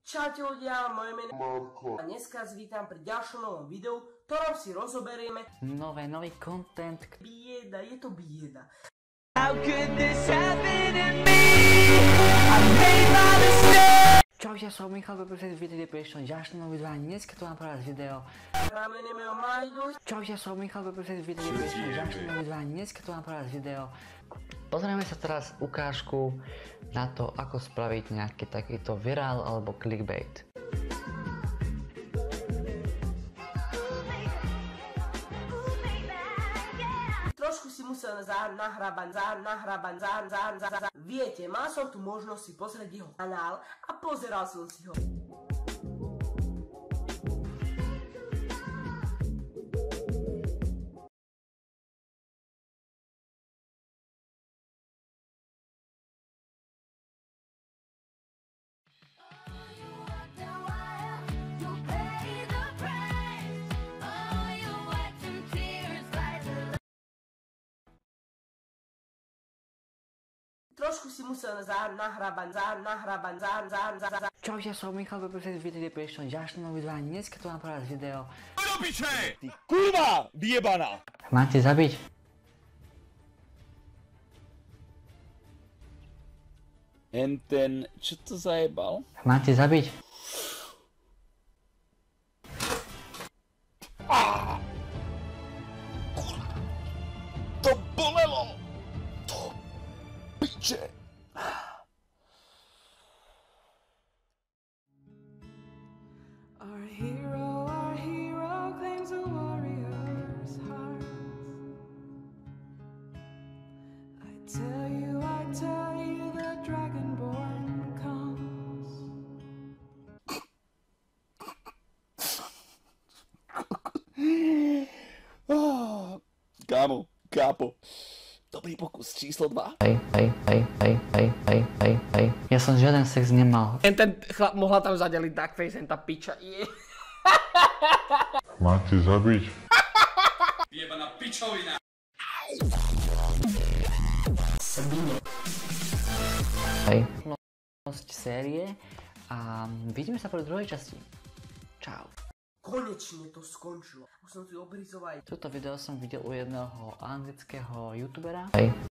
Čaute ľudia, moje meno je Marko a dneska vás vítam pri ďalšom novom videu, v ktorom si rozoberieme nový content. Bieda, je to bieda. How could this happen to me? I made my mistake. Čaute, ja som Michal, poprosím vidieť prišiel ďalšie nové video a dneska tu mám pre vás video. Čaute, ja som Michal, poprosím vidieť prišiel ďalšie nové video a dneska tu mám pre vás video. Pozrieme sa teraz ukážku na to, ako spraviť nejaký takýto virál alebo clickbait. Trošku si musel nahrabať. Viete, mal som tu možnosť si pozrieť jeho kanál a pozeral som si ho. Trošku si musel nahrabať. Čaute, ja som Michal, poprosím vidieť prišiel ďalšie nové video a dneska tu mám pre vás video. Ty kurva vyjebaná! Máte zabiť? Ten, čo to zajebal? Máte zabiť? To bolelo! To piče! Our hero claims a warrior's heart. I tell you, the Dragonborn comes. Kápo. Dobrý pokus, číslo 2. Hej. Ja som žiaden sex nemal. Ten chlap mohla tam zadeliť duckface, tá piča. Máte zabiť? Vyjebaná pičovina! Hej. Série a vidíme sa pri druhej časti. Čau. Konečne to skončilo. Už som si obrizoval. Toto video som videl u jedného anglického youtubera.